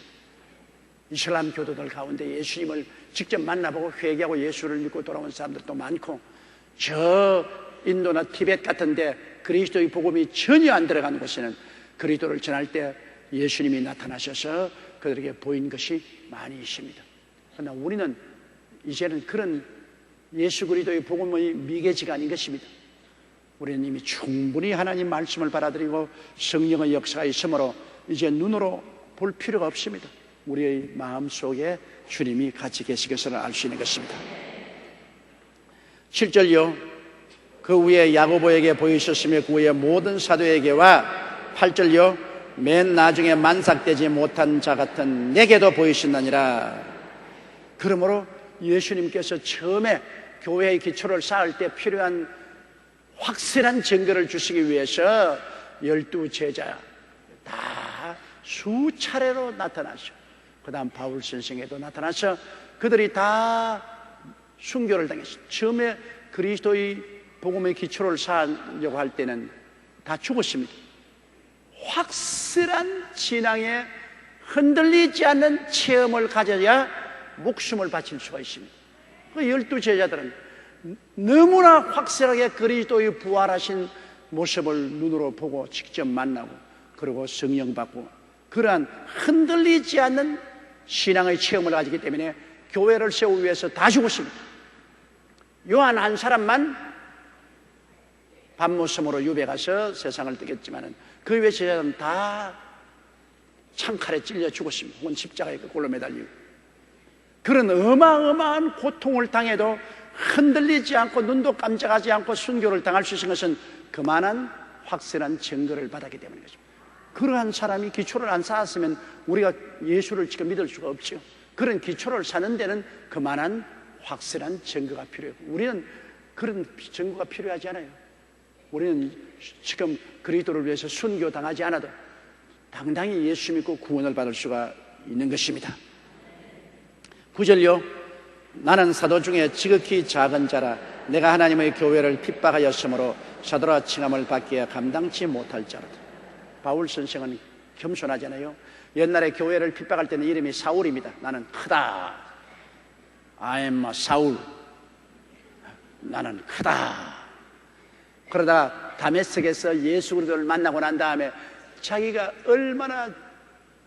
Speaker 1: 이슬람 교도들 가운데 예수님을 직접 만나보고 회개하고 예수를 믿고 돌아온 사람들도 많고, 저 인도나 티벳 같은 데 그리스도의 복음이 전혀 안 들어간 곳에는 그리스도를 전할 때 예수님이 나타나셔서 그들에게 보인 것이 많이 있습니다. 그러나 우리는 이제는 그런 예수 그리스도의 복음의 미개지가 아닌 것입니다. 우리는 이미 충분히 하나님 말씀을 받아들이고 성령의 역사가 있으므로 이제 눈으로 볼 필요가 없습니다. 우리의 마음속에 주님이 같이 계신 것을 알 수 있는 것입니다. 7절요. 그 후에 야고보에게 보이셨으며 그 후에 모든 사도에게와 8절요. 맨 나중에 만삭되지 못한 자 같은 내게도 보이신다니라. 그러므로 예수님께서 처음에 교회의 기초를 쌓을 때 필요한 확실한 증거를 주시기 위해서 12 제자 다 수차례로 나타나셔. 그 다음 바울 선생에도 나타나서 그들이 다 순교를 당했어요. 처음에 그리스도의 복음의 기초를 쌓으려고 할 때는 다 죽었습니다. 확실한 신앙에 흔들리지 않는 체험을 가져야 목숨을 바칠 수가 있습니다. 그 12 제자들은 너무나 확실하게 그리스도의 부활하신 모습을 눈으로 보고 직접 만나고 그리고 성령 받고 그러한 흔들리지 않는 신앙의 체험을 가지기 때문에 교회를 세우기 위해서 다 죽었습니다. 요한 한 사람만 밤모섬으로 유배 가서 세상을 떠겠지만은 그 외 제자들은 다 창칼에 찔려 죽었습니다. 혹은 십자가에 꼴로 매달리고. 그런 어마어마한 고통을 당해도 흔들리지 않고 눈도 깜짝하지 않고 순교를 당할 수 있는 것은 그만한 확실한 증거를 받았기 때문인 것입니다. 그러한 사람이 기초를 안 쌓았으면 우리가 예수를 지금 믿을 수가 없죠. 그런 기초를 쌓는 데는 그만한 확실한 증거가 필요해요. 우리는 그런 증거가 필요하지 않아요. 우리는 지금 그리스도를 위해서 순교 당하지 않아도 당당히 예수 믿고 구원을 받을 수가 있는 것입니다. 9절요. 나는 사도 중에 지극히 작은 자라 내가 하나님의 교회를 핍박하였으므로 사도라 칭함을 받기에 감당치 못할 자로다. 바울 선생은 겸손하잖아요. 옛날에 교회를 핍박할 때는 이름이 사울입니다. 나는 크다. I am 사울. 나는 크다. 그러다 다메섹에서 예수 그리스도를 만나고 난 다음에 자기가 얼마나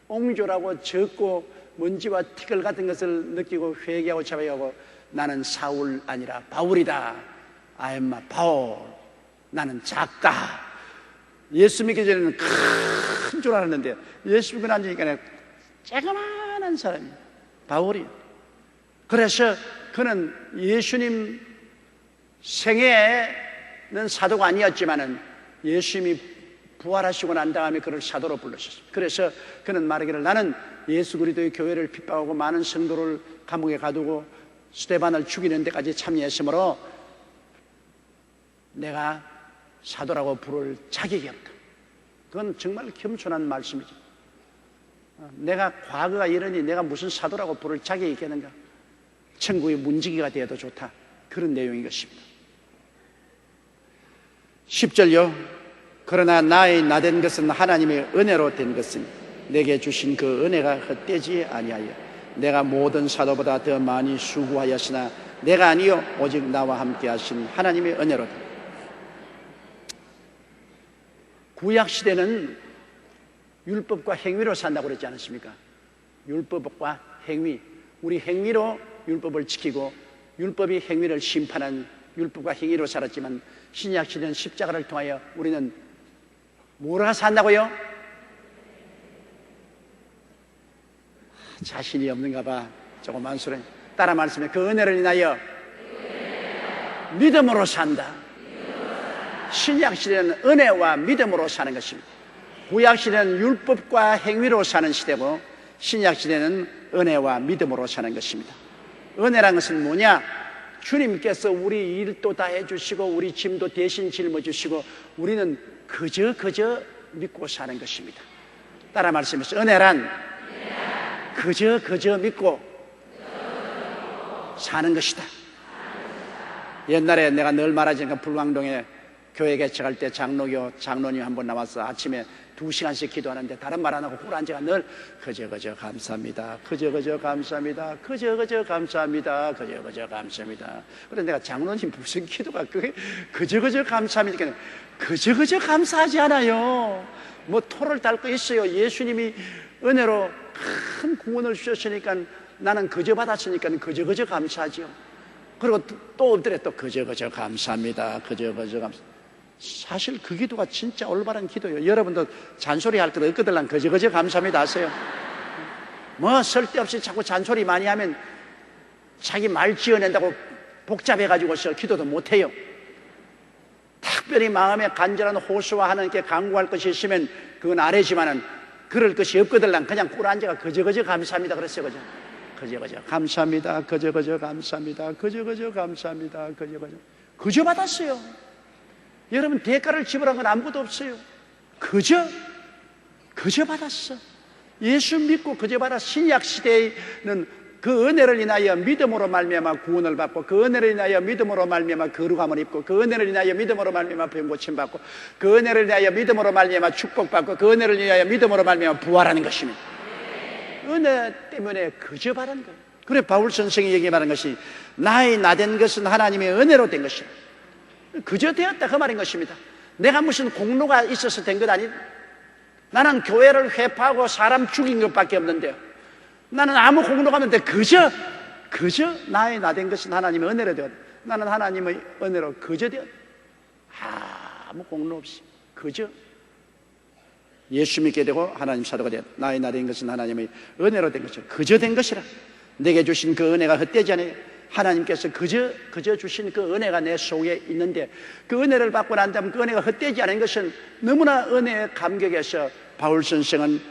Speaker 1: 옹졸하고 적고 먼지와 티끌 같은 것을 느끼고 회개하고 자백하고 나는 사울 아니라 바울이다. I am 바울. 나는 작다. 예수 믿기 전에는 큰 줄 알았는데 예수 믿고 나니까 조그만한 사람이에요. 바울이. 그래서 그는 예수님 생애는 사도가 아니었지만은 예수님이 부활하시고 난 다음에 그를 사도로 불렀었어요. 그래서 그는 말하기를 나는 예수 그리스도의 교회를 핍박하고 많은 성도를 감옥에 가두고 스데반을 죽이는 데까지 참여했으므로 내가 사도라고 부를 자격이 없다. 그건 정말 겸손한 말씀이죠. 내가 과거가 이러니 내가 무슨 사도라고 부를 자격이 있겠는가. 천국의 문지기가 되어도 좋다. 그런 내용인 것입니다. 10절요. 그러나 나의 나된 것은 하나님의 은혜로 된 것은 내게 주신 그 은혜가 헛되지 아니하여 내가 모든 사도보다 더 많이 수고하였으나 내가 아니요 오직 나와 함께 하신 하나님의 은혜로다. 구약시대는 율법과 행위로 산다고 그랬지 않았습니까? 율법과 행위. 우리 행위로 율법을 지키고 율법이 행위를 심판한 율법과 행위로 살았지만 신약시대는 십자가를 통하여 우리는 뭐라 산다고요? 자신이 없는가 봐. 조그만 소리 따라 말씀해. 그 은혜를 인하여 믿음으로 산다. 신약시대는 은혜와 믿음으로 사는 것입니다. 구약시대는 율법과 행위로 사는 시대고 신약시대는 은혜와 믿음으로 사는 것입니다. 은혜란 것은 뭐냐? 주님께서 우리 일도 다 해주시고 우리 짐도 대신 짊어주시고 우리는 그저 믿고 사는 것입니다. 따라 말씀해서 은혜란 그저 믿고 사는 것이다. 옛날에 내가 늘 말하지만 불광동에 교회 개척할 때 장로님 한 번 나와서 아침에 2시간씩 기도하는데 다른 말 안 하고 꿀안지가 늘 그저 감사합니다. 그저 감사합니다. 그저 감사합니다. 그저 감사합니다. 그래서 내가 장로님 무슨 기도가 그게 그저 감사합니다. 그저 감사하지 않아요. 뭐 토를 달 거 있어요. 예수님이 은혜로 큰 구원을 주셨으니까 나는 그저 받았으니까 그저 감사하지요. 그리고 또 엎드려 또 그저 감사합니다. 그저 감사. 사실 그 기도가 진짜 올바른 기도예요. 여러분도 잔소리 할 것 없거들랑 그저 감사합니다 하세요. 뭐 쓸데없이 자꾸 잔소리 많이 하면 자기 말 지어낸다고 복잡해가지고서 기도도 못해요. 특별히 마음에 간절한 호소와 하나님께 간구할 것이 있으면 그건 아래지만은 그럴 것이 없거들랑 그냥 꿀안지가 그저 감사합니다 그랬어요. 그저 감사합니다. 그저 감사합니다. 그저 감사합니다. 그저 받았어요. 여러분 대가를 지불한 건 아무것도 없어요. 그저 받았어. 예수 믿고 그저 받아. 신약 시대에는 그 은혜를 인하여 믿음으로 말미암아 구원을 받고 그 은혜를 인하여 믿음으로 말미암아 거룩함을 입고 그 은혜를 인하여 믿음으로 말미암아 병 고침 받고 그 은혜를 인하여 믿음으로 말미암아 축복받고 그 은혜를 인하여 믿음으로 말미암아 부활하는 것입니다. 은혜 때문에 그저 받은 거예요. 그래 바울 선생이 얘기 말한 것이 나의 나된 것은 하나님의 은혜로 된 것이다. 그저 되었다 그 말인 것입니다. 내가 무슨 공로가 있어서 된 것 아니다. 나는 교회를 회파하고 사람 죽인 것밖에 없는데요. 나는 아무 공로가 없는데 그저 나의 나된 것은 하나님의 은혜로 되었다. 나는 하나님의 은혜로 그저 되었다. 아무 공로 없이 그저 예수 믿게 되고 하나님 사도가 되었다. 나의 날인 것은 하나님의 은혜로 된 것이라. 그저 된 것이라. 내게 주신 그 은혜가 헛되지 않아요. 하나님께서 그저 주신 그 은혜가 내 속에 있는데 그 은혜를 받고 난 다음 그 은혜가 헛되지 않은 것은 너무나 은혜에 감격해서 바울 선생은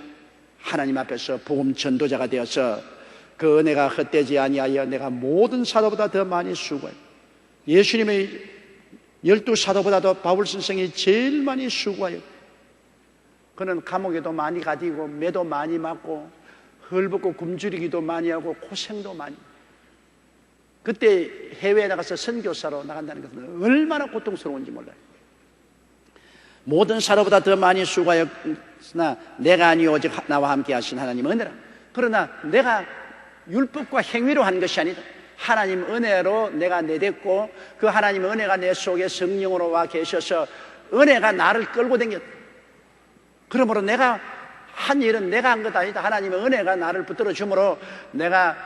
Speaker 1: 하나님 앞에서 복음 전도자가 되어서 그 은혜가 헛되지 아니하여 내가 모든 사도보다 더 많이 수고해. 예수님의 12사도보다도 바울 선생이 제일 많이 수고하여. 그는 감옥에도 많이 가디고 매도 많이 맞고 헐벗고 굶주리기도 많이 하고 고생도 많이. 그때 해외에 나가서 선교사로 나간다는 것은 얼마나 고통스러운지 몰라요. 모든 사도보다 더 많이 수고하였으나 내가 아니 오직 나와 함께 하신 하나님 은혜라. 그러나 내가 율법과 행위로 한 것이 아니다. 하나님 은혜로 내가 내댔고 그 하나님 은혜가 내 속에 성령으로 와 계셔서 은혜가 나를 끌고 다녔다. 그러므로 내가 한 일은 내가 한 것 아니다. 하나님의 은혜가 나를 붙들어 주므로 내가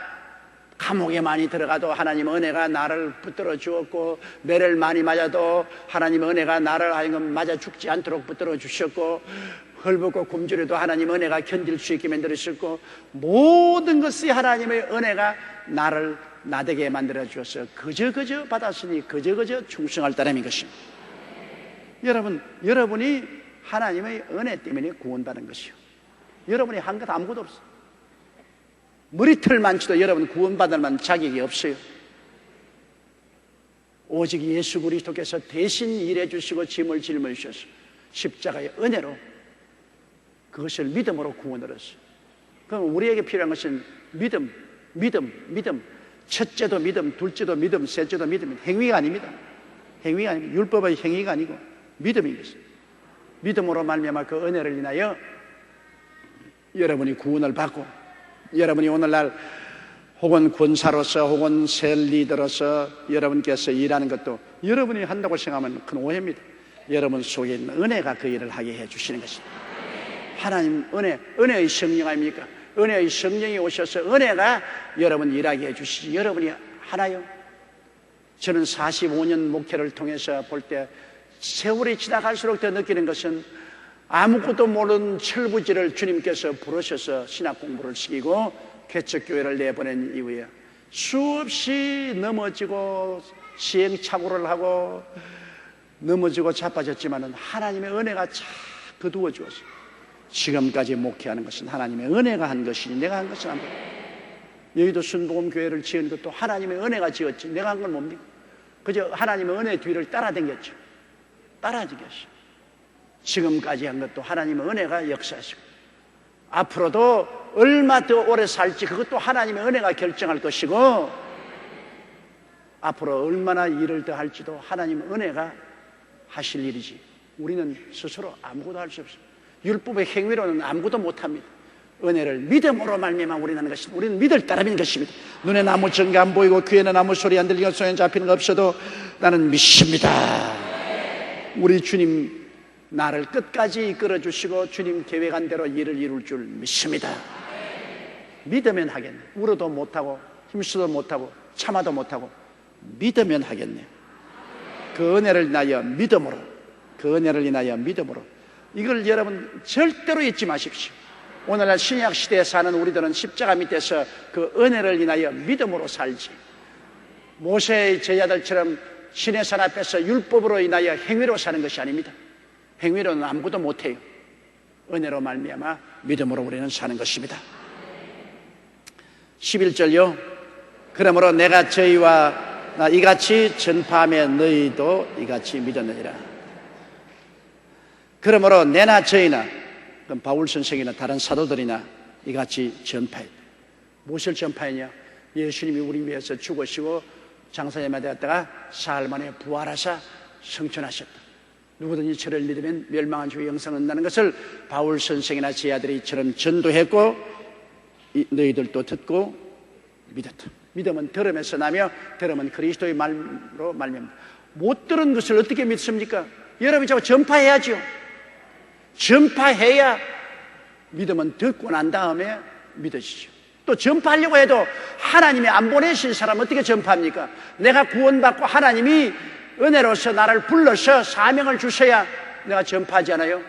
Speaker 1: 감옥에 많이 들어가도 하나님의 은혜가 나를 붙들어 주었고 매를 많이 맞아도 하나님의 은혜가 나를 하여금 맞아 죽지 않도록 붙들어 주셨고 헐벗고 굶주려도 하나님의 은혜가 견딜 수 있게 만들어주셨고 모든 것이 하나님의 은혜가 나를 나되게 만들어 주어서 그저 받았으니 그저 충성할 따름인 것입니다. 여러분이 하나님의 은혜 때문에 구원받은 것이요. 여러분이 한 것 아무것도 없어요. 머리털 많지도 여러분 구원받을 만한 자격이 없어요. 오직 예수 그리스도께서 대신 일해 주시고 짐을 짊어 주셔서 십자가의 은혜로 그것을 믿음으로 구원을 했어요. 그럼 우리에게 필요한 것은 믿음. 첫째도 믿음, 둘째도 믿음, 셋째도 믿음. 행위가 아닙니다. 율법의 행위가 아니고 믿음인 것입니다. 믿음으로 말미암아 그 은혜를 인하여 여러분이 구원을 받고 여러분이 오늘날 혹은 권사로서 혹은 셀 리더로서 여러분께서 일하는 것도 여러분이 한다고 생각하면 큰 오해입니다. 여러분 속에 있는 은혜가 그 일을 하게 해주시는 것입니다. 하나님 은혜의 성령 아닙니까? 은혜의 성령이 오셔서 은혜가 여러분 일하게 해주시지. 여러분이 하나요? 저는 45년 목회를 통해서 볼 때 세월이 지나갈수록 더 느끼는 것은 아무것도 모르는 철부지를 주님께서 부르셔서 신학 공부를 시키고 개척교회를 내보낸 이후에 수없이 넘어지고 시행착오를 하고 넘어지고 자빠졌지만은 하나님의 은혜가 참 거두어 주었어요. 지금까지 목회하는 것은 하나님의 은혜가 한 것이니 내가 한 것은 아닙니다. 여의도 순복음교회를 지은 것도 하나님의 은혜가 지었지 내가 한 건 뭡니까? 그저 하나님의 은혜 뒤를 따라다녔죠. 지금까지 한 것도 하나님의 은혜가 역사하시고 앞으로도 얼마 더 오래 살지 그것도 하나님의 은혜가 결정할 것이고 앞으로 얼마나 일을 더 할지도 하나님의 은혜가 하실 일이지 우리는 스스로 아무것도 할 수 없습니다. 율법의 행위로는 아무것도 못합니다. 은혜를 믿음으로 말미암아 우리는 하는 것입니다. 우리는 믿을 따름인 것입니다. 눈에 아무 증거 안 보이고 귀에는 아무 소리 안 들리고 손에 잡히는 거 없어도 나는 믿습니다. 우리 주님 나를 끝까지 이끌어 주시고 주님 계획한 대로 일을 이룰 줄 믿습니다. 믿으면 하겠네. 울어도 못하고 힘써도 못하고 참아도 못하고 믿으면 하겠네. 그 은혜를 인하여 믿음으로 이걸 여러분 절대로 잊지 마십시오. 오늘날 신약 시대에 사는 우리들은 십자가 밑에서 그 은혜를 인하여 믿음으로 살지 모세의 제자들처럼 신의 산 앞에서 율법으로 인하여 행위로 사는 것이 아닙니다. 행위로는 아무것도 못해요. 은혜로 말미암아 믿음으로 우리는 사는 것입니다. 11절요. 그러므로 내가 저희와 이같이 전파하며 너희도 이같이 믿었느니라. 그러므로 내나 저희나 그럼 바울 선생이나 다른 사도들이나 이같이 전파해. 무엇을 전파했냐? 예수님이 우리 위해서 죽으시고 장사님이 되었다가 사흘 만에 부활하사 성천하셨다. 누구든지 저를 믿으면 멸망한 주 영생을 얻는다는 것을 바울 선생이나 제 아들이 이처럼 전도했고 너희들도 듣고 믿었다. 믿음은 들음에서 나며 들음은 그리스도의 말로 말미암아. 못 들은 것을 어떻게 믿습니까? 여러분이 자꾸 전파해야죠. 전파해야 믿음은 듣고 난 다음에 믿어지죠. 또 전파하려고 해도 하나님이 안 보내신 사람 어떻게 전파합니까? 내가 구원받고 하나님이 은혜로서 나를 불러서 사명을 주셔야 내가 전파하지 않아요?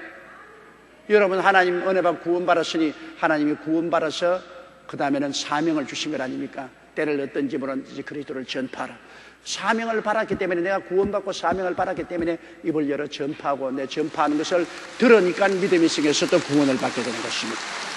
Speaker 1: 여러분, 하나님 은혜 받고 구원받았으니 하나님이 구원받아서 그 다음에는 사명을 주신 것 아닙니까? 때를 어떤지 모르는지 그리스도를 전파하라. 사명을 받았기 때문에, 내가 구원받고 사명을 받았기 때문에 입을 열어 전파하고, 내 전파하는 것을 들으니까 믿음이 생겨서 또 구원을 받게 되는 것입니다.